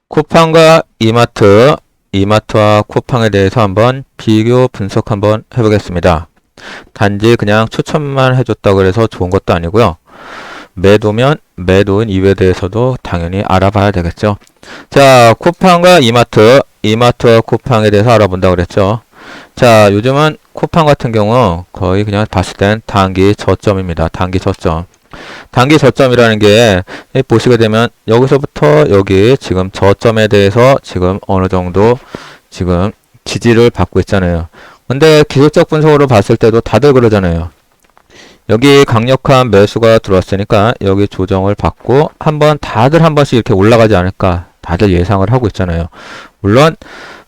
쿠팡과 이마트, 이마트와 쿠팡에 대해서 한번 비교 분석 한번 해보겠습니다. 단지 그냥 추천만 해줬다고 그래서 좋은 것도 아니고요. 매도면 매도인 이유에 대해서도 당연히 알아봐야 되겠죠. 자, 쿠팡과 이마트, 이마트와 쿠팡에 대해서 알아본다고 그랬죠. 자, 요즘은 쿠팡 같은 경우 거의 그냥 봤을 땐 단기 저점입니다. 단기 저점. 단기 저점이라는 게 보시게 되면 여기서부터 여기 지금 저점에 대해서 지금 어느 정도 지금 지지를 받고 있잖아요. 근데 기술적 분석으로 봤을 때도 다들 그러잖아요. 여기 강력한 매수가 들어왔으니까 여기 조정을 받고 다들 한 번씩 이렇게 올라가지 않을까 다들 예상을 하고 있잖아요. 물론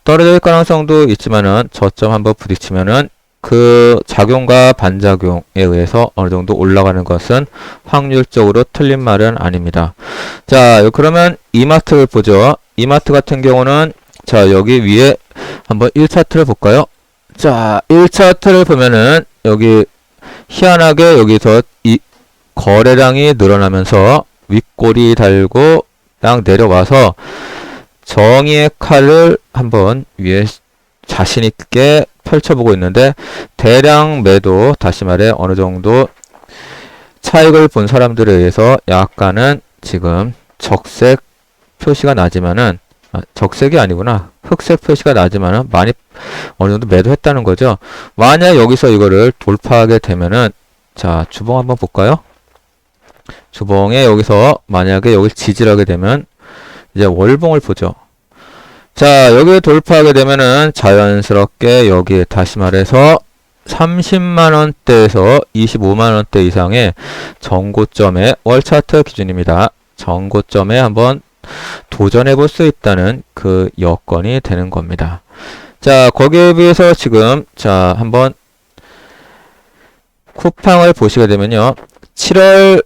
떨어질 가능성도 있지만은 저점 한번 부딪히면은 그 작용과 반작용에 의해서 어느 정도 올라가는 것은 확률적으로 틀린 말은 아닙니다. 자, 그러면 이마트를 보죠. 이마트 같은 경우는 자, 여기 위에 한번 1차트를 볼까요? 자, 1차트를 보면은 여기 희한하게 여기서 이 거래량이 늘어나면서 윗꼬리 달고 딱 내려와서 정의의 칼을 한번 위에 자신 있게 펼쳐보고 있는데 대량 매도, 다시 말해 어느 정도 차익을 본 사람들에 의해서 약간은 지금 적색 표시가 나지만은 적색이 아니구나. 흑색 표시가 나지만은 많이 어느 정도 매도했다는 거죠. 만약 여기서 이거를 돌파하게 되면은 자, 주봉 한번 볼까요? 주봉에 여기서 만약에 여기 지지를 하게 되면 이제 월봉을 보죠. 자, 여기 돌파하게 되면은 자연스럽게 여기 다시 말해서 30만원대에서 25만원대 이상의 정고점의 월차트 기준입니다. 정고점에 한번 도전해 볼 수 있다는 그 여건이 되는 겁니다. 자, 거기에 비해서 지금 자, 한번 쿠팡을 보시게 되면요. 7월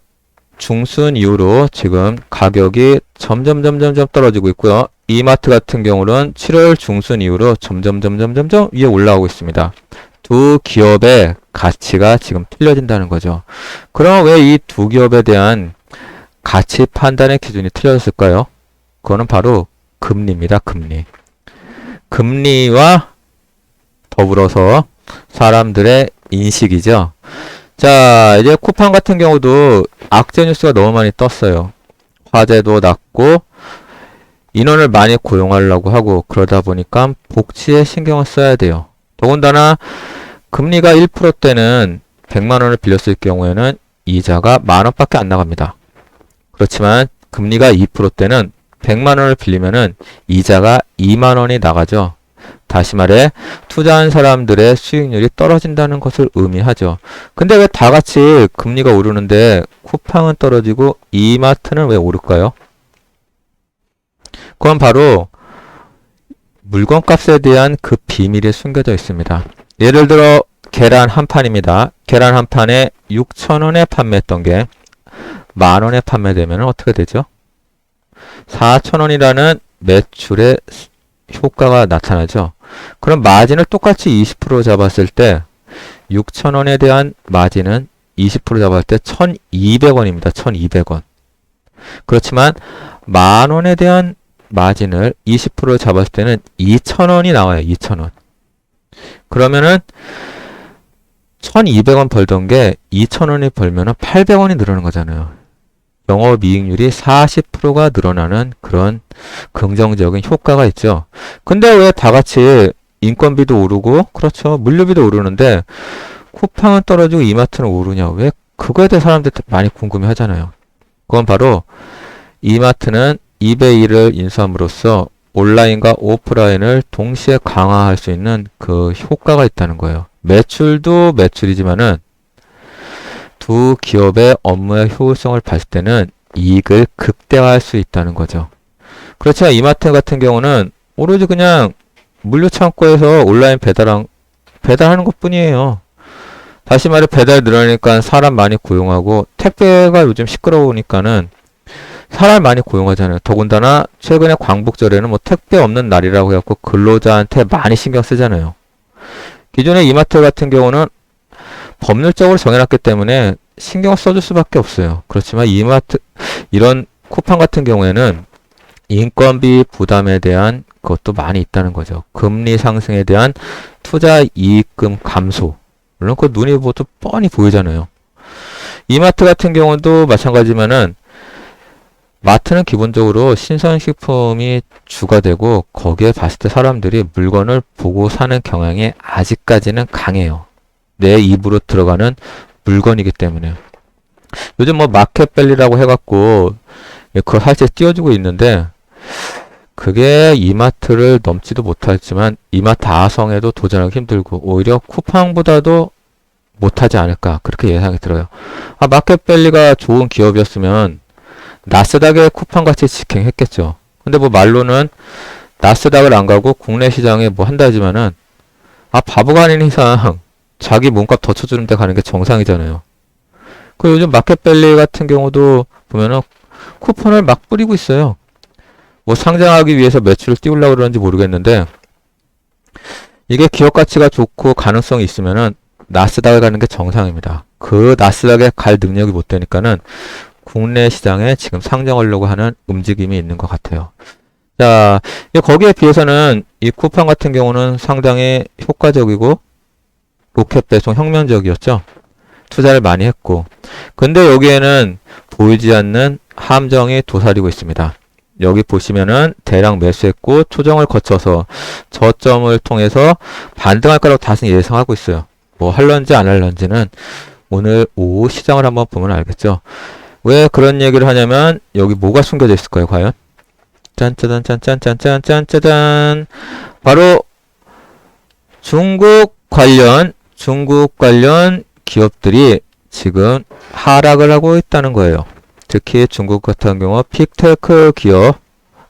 중순 이후로 지금 가격이 점점 떨어지고 있고요. 이마트 같은 경우는 7월 중순 이후로 점점 위에 올라오고 있습니다. 두 기업의 가치가 지금 틀려진다는 거죠. 그럼 왜 이 두 기업에 대한 가치 판단의 기준이 틀려졌을까요? 그거는 바로 금리입니다. 금리. 금리와 더불어서 사람들의 인식이죠. 자, 이제 쿠팡 같은 경우도 악재 뉴스가 너무 많이 떴어요. 화재도 났고 인원을 많이 고용하려고 하고 그러다 보니까 복지에 신경을 써야 돼요. 더군다나 금리가 1%대는 100만원을 빌렸을 경우에는 이자가 만원밖에 안 나갑니다. 그렇지만 금리가 2%대는 100만원을 빌리면은 이자가 2만원이 나가죠. 다시 말해 투자한 사람들의 수익률이 떨어진다는 것을 의미하죠. 근데 왜 다 같이 금리가 오르는데 쿠팡은 떨어지고 이마트는 왜 오를까요? 그건 바로 물건값에 대한 그 비밀이 숨겨져 있습니다. 예를 들어 계란 한 판입니다. 계란 한 판에 6,000원에 판매했던 게 만원에 판매되면 어떻게 되죠? 4,000원이라는 매출의 효과가 나타나죠. 그럼 마진을 똑같이 20% 잡았을 때 6,000원에 대한 마진은 20% 잡았을 때 1,200원입니다. 1,200원. 그렇지만 만원에 대한 마진을 20% 잡았을 때는 2,000원이 나와요. 2,000원. 그러면은 1,200원 벌던 게 2,000원이 벌면은 800원이 늘어나는 거잖아요. 영업이익률이 40%가 늘어나는 그런 긍정적인 효과가 있죠. 근데 왜 다 같이 인건비도 오르고 그렇죠. 물류비도 오르는데 쿠팡은 떨어지고 이마트는 오르냐? 왜 그거에 대해 사람들이 많이 궁금해 하잖아요. 그건 바로 이마트는 이베이를 인수함으로써 온라인과 오프라인을 동시에 강화할 수 있는 그 효과가 있다는 거예요. 매출도 매출이지만은 두 기업의 업무의 효율성을 봤을 때는 이익을 극대화할 수 있다는 거죠. 그렇지만 이마트 같은 경우는 오로지 그냥 물류 창고에서 온라인 배달하는 것 뿐이에요. 다시 말해 배달 늘어나니까 사람 많이 고용하고 택배가 요즘 시끄러우니까는 사람 많이 고용하잖아요. 더군다나 최근에 광복절에는 뭐 택배 없는 날이라고 해갖고 근로자한테 많이 신경 쓰잖아요. 기존에 이마트 같은 경우는 법률적으로 정해놨기 때문에 신경을 써줄 수밖에 없어요. 그렇지만 이마트, 이런 쿠팡 같은 경우에는 인건비 부담에 대한 것도 많이 있다는 거죠. 금리 상승에 대한 투자 이익금 감소. 물론 그 눈이 뭐또 뻔히 보이잖아요. 이마트 같은 경우도 마찬가지지만은 마트는 기본적으로 신선식품이 주가 되고 거기에 봤을 때 사람들이 물건을 보고 사는 경향이 아직까지는 강해요. 내 입으로 들어가는 물건이기 때문에. 요즘 뭐 마켓밸리라고 해갖고 그걸 살짝 띄워주고 있는데 그게 이마트를 넘지도 못하지만 이마트 아성에도 도전하기 힘들고 오히려 쿠팡보다도 못하지 않을까 그렇게 예상이 들어요. 마켓밸리가 좋은 기업이었으면 나스닥에 쿠팡같이 직행했겠죠. 근데 뭐 말로는 나스닥을 안 가고 국내 시장에 뭐 한다지만은 바보가 아닌 이상 자기 몸값 더 쳐주는 데 가는 게 정상이잖아요. 그 요즘 마켓밸리 같은 경우도 보면은 쿠폰을 막 뿌리고 있어요. 뭐 상장하기 위해서 매출을 띄우려고 그러는지 모르겠는데 이게 기업 가치가 좋고 가능성이 있으면은 나스닥에 가는 게 정상입니다. 그 나스닥에 갈 능력이 못 되니까는 국내 시장에 지금 상장하려고 하는 움직임이 있는 것 같아요. 자, 거기에 비해서는 이 쿠팡 같은 경우는 상당히 효과적이고 로켓 배송 혁명적이었죠. 투자를 많이 했고. 근데 여기에는 보이지 않는 함정이 도사리고 있습니다. 여기 보시면은 대량 매수했고 조정을 거쳐서 저점을 통해서 반등할 거라고 다시 예상하고 있어요. 뭐 할런지 안 할런지는 오늘 오후 시장을 한번 보면 알겠죠. 왜 그런 얘기를 하냐면 여기 뭐가 숨겨져 있을까요 과연? 짠짜잔 짠짠짠짠짠짠 바로 중국 관련 기업들이 지금 하락을 하고 있다는 거예요. 특히 중국 같은 경우 픽테크 기업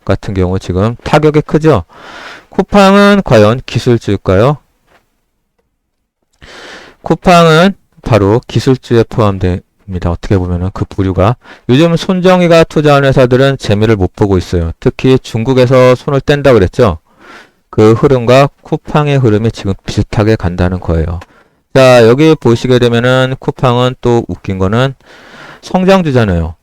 같은 경우 지금 타격이 크죠. 쿠팡은 과연 기술주일까요? 쿠팡은 바로 기술주에 포함됩니다. 어떻게 보면은 그 부류가 요즘 손정희가 투자한 회사들은 재미를 못 보고 있어요. 특히 중국에서 손을 뗀다 그랬죠. 그 흐름과 쿠팡의 흐름이 지금 비슷하게 간다는 거예요. 자, 여기 보시게 되면은 쿠팡은 또 웃긴 거는 성장주잖아요.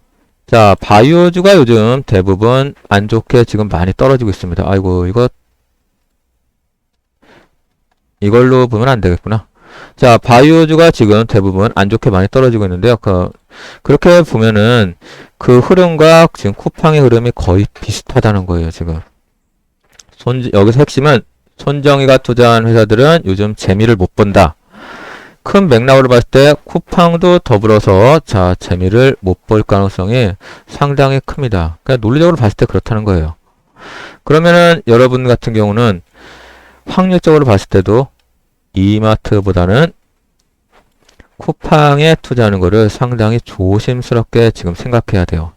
자, 바이오주가 요즘 대부분 안 좋게 지금 많이 떨어지고 있습니다. 아이고, 이걸로 보면 안 되겠구나. 자, 바이오주가 지금 대부분 안 좋게 많이 떨어지고 있는데요. 그렇게 보면은 그 흐름과 지금 쿠팡의 흐름이 거의 비슷하다는 거예요, 지금. 여기서 핵심은 손정희가 투자한 회사들은 요즘 재미를 못 본다. 큰 맥락으로 봤을 때 쿠팡도 더불어서 자, 재미를 못 볼 가능성이 상당히 큽니다. 그러니까 논리적으로 봤을 때 그렇다는 거예요. 그러면은 여러분 같은 경우는 확률적으로 봤을 때도 이마트보다는 쿠팡에 투자하는 거를 상당히 조심스럽게 지금 생각해야 돼요.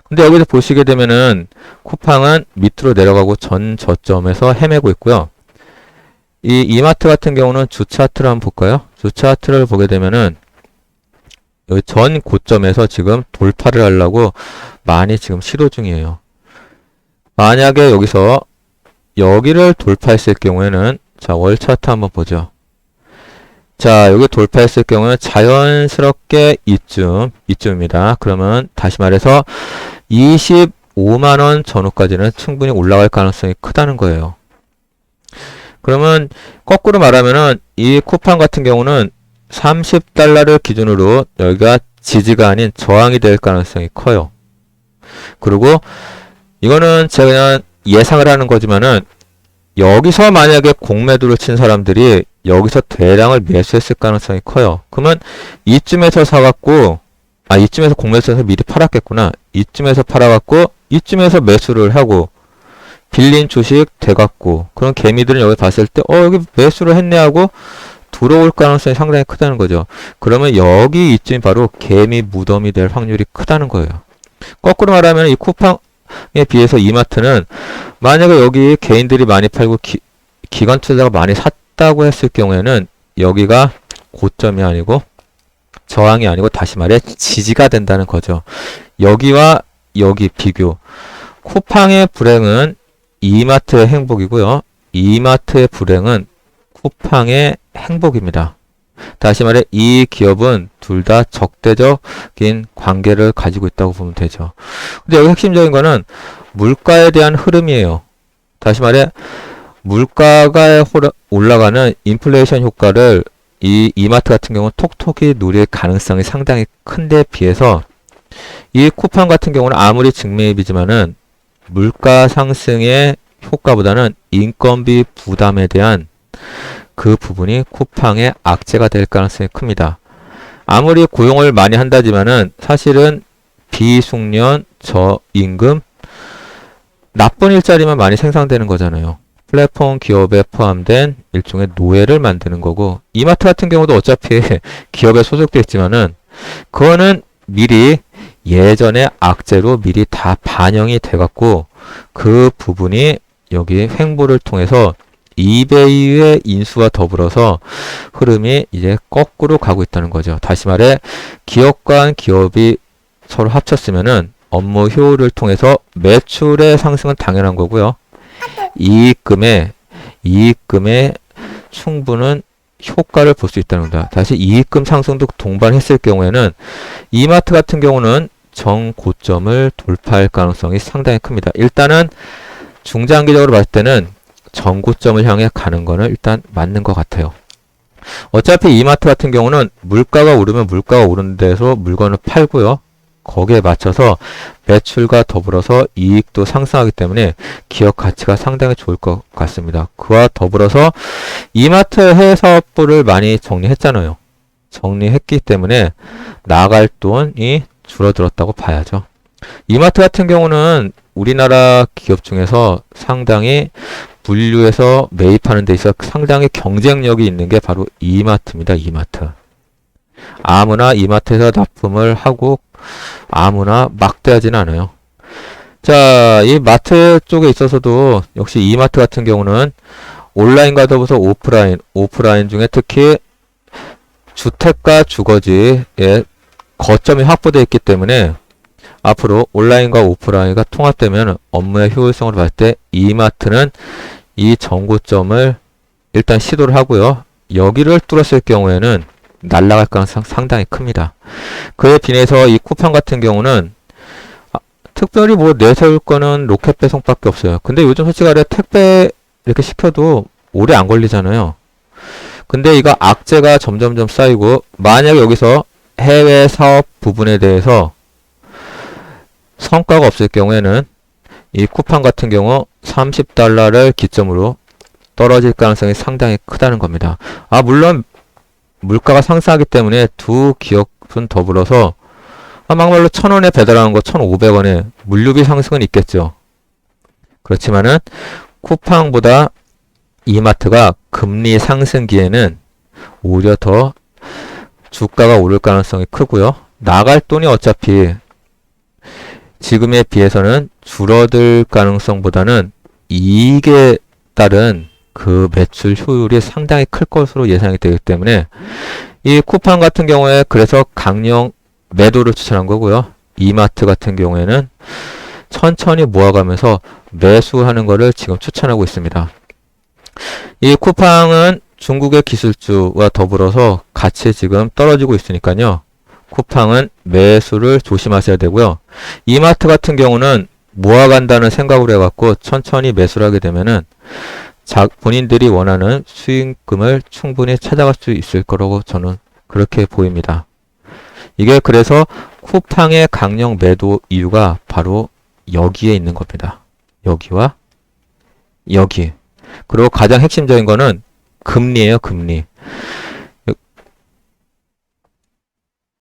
근데 여기서 보시게 되면은 쿠팡은 밑으로 내려가고 전 저점에서 헤매고 있고요. 이 이마트 같은 경우는 주 차트를 한번 볼까요? 주 차트를 보게 되면은 여기 전 고점에서 지금 돌파를 하려고 많이 지금 시도 중이에요. 만약에 여기를 돌파했을 경우에는 자, 월 차트 한번 보죠. 자, 여기 돌파했을 경우는 자연스럽게 이쯤입니다. 그러면 다시 말해서 25만원 전후까지는 충분히 올라갈 가능성이 크다는 거예요. 그러면 거꾸로 말하면은 이 쿠팡 같은 경우는 30달러를 기준으로 여기가 지지가 아닌 저항이 될 가능성이 커요. 그리고 이거는 제가 그냥 예상을 하는 거지만은 여기서 만약에 공매도를 친 사람들이 여기서 대량을 매수했을 가능성이 커요. 그러면 이쯤에서 사갖고 이쯤에서 공매수해서 미리 팔았겠구나. 이쯤에서 팔아갖고 이쯤에서 매수를 하고 빌린 주식 돼갖고 그런 개미들은 여기 봤을 때 여기 매수를 했네 하고 들어올 가능성이 상당히 크다는 거죠. 그러면 여기 이쯤이 바로 개미 무덤이 될 확률이 크다는 거예요. 거꾸로 말하면 이 쿠팡에 비해서 이마트는 만약에 여기 개인들이 많이 팔고 기관 투자자가 많이 샀다고 했을 경우에는 여기가 고점이 아니고 저항이 아니고 다시 말해 지지가 된다는 거죠. 여기와 여기 비교. 쿠팡의 불행은 이마트의 행복이고요. 이마트의 불행은 쿠팡의 행복입니다. 다시 말해 이 기업은 둘 다 적대적인 관계를 가지고 있다고 보면 되죠. 근데 여기 핵심적인 거는 물가에 대한 흐름이에요. 다시 말해 물가가 올라가는 인플레이션 효과를 이 이마트 같은 경우는 톡톡히 누릴 가능성이 상당히 큰데 비해서 이 쿠팡 같은 경우는 아무리 직매입이지만은 물가 상승의 효과보다는 인건비 부담에 대한 그 부분이 쿠팡의 악재가 될 가능성이 큽니다. 아무리 고용을 많이 한다지만은 사실은 비숙련, 저임금, 나쁜 일자리만 많이 생산되는 거잖아요. 플랫폼 기업에 포함된 일종의 노예를 만드는 거고, 이마트 같은 경우도 어차피 기업에 소속되어 있지만은 그거는 미리 예전에 악재로 미리 다 반영이 돼갖고 그 부분이 여기 횡보를 통해서 이베이의 인수와 더불어서 흐름이 이제 거꾸로 가고 있다는 거죠. 다시 말해 기업과 기업이 서로 합쳤으면은 업무 효율을 통해서 매출의 상승은 당연한 거고요. 이익금의 충분한 효과를 볼 수 있다는 겁니다. 다시 이익금 상승도 동반했을 경우에는 이마트 같은 경우는 정고점을 돌파할 가능성이 상당히 큽니다. 일단은 중장기적으로 봤을 때는 정고점을 향해 가는 거는 일단 맞는 것 같아요. 어차피 이마트 같은 경우는 물가가 오르면 물가가 오른 데서 물건을 팔고요. 거기에 맞춰서 매출과 더불어서 이익도 상승하기 때문에 기업 가치가 상당히 좋을 것 같습니다. 그와 더불어서 이마트 해외 사업부를 많이 정리했잖아요. 정리했기 때문에 나갈 돈이 줄어들었다고 봐야죠. 이마트 같은 경우는 우리나라 기업 중에서 상당히 분류해서 매입하는 데 있어 상당히 경쟁력이 있는 게 바로 이마트입니다. 이마트. 아무나 이마트에서 납품을 하고 아무나 막대하지는 않아요. 자, 이 마트 쪽에 있어서도 역시 이마트 같은 경우는 온라인과 더불어서 오프라인 중에 특히 주택과 주거지에 거점이 확보되어 있기 때문에 앞으로 온라인과 오프라인과 통합되면 업무의 효율성으로 봤을 때 이마트는 이 정고점을 일단 시도를 하고요. 여기를 뚫었을 경우에는 날아갈 가능성이 상당히 큽니다. 그에 비해서 이 쿠팡 같은 경우는 특별히 뭐 내세울 거는 로켓 배송밖에 없어요. 근데 요즘 솔직히 말해 택배 이렇게 시켜도 오래 안 걸리잖아요. 근데 이거 악재가 점점점 쌓이고 만약에 여기서 해외 사업 부분에 대해서 성과가 없을 경우에는 이 쿠팡 같은 경우 $30를 기점으로 떨어질 가능성이 상당히 크다는 겁니다. 물론 물가가 상승하기 때문에 두 기업은 더불어서 막말로 1,000원에 배달하는 거 1,500원에 물류비 상승은 있겠죠. 그렇지만은 쿠팡보다 이마트가 금리 상승기에는 오히려 더 주가가 오를 가능성이 크고요. 나갈 돈이 어차피 지금에 비해서는 줄어들 가능성보다는 이익에 따른 그 매출 효율이 상당히 클 것으로 예상이 되기 때문에 이 쿠팡 같은 경우에 그래서 강령 매도를 추천한 거고요. 이마트 같은 경우에는 천천히 모아가면서 매수하는 거를 지금 추천하고 있습니다. 이 쿠팡은 중국의 기술주와 더불어서 같이 지금 떨어지고 있으니까요. 쿠팡은 매수를 조심하셔야 되고요. 이마트 같은 경우는 모아간다는 생각으로 해갖고 천천히 매수를 하게 되면은 본인들이 원하는 수익금을 충분히 찾아갈 수 있을 거라고 저는 그렇게 보입니다. 이게 그래서 쿠팡의 강력 매도 이유가 바로 여기에 있는 겁니다. 여기와 여기. 그리고 가장 핵심적인 거는 금리예요, 금리.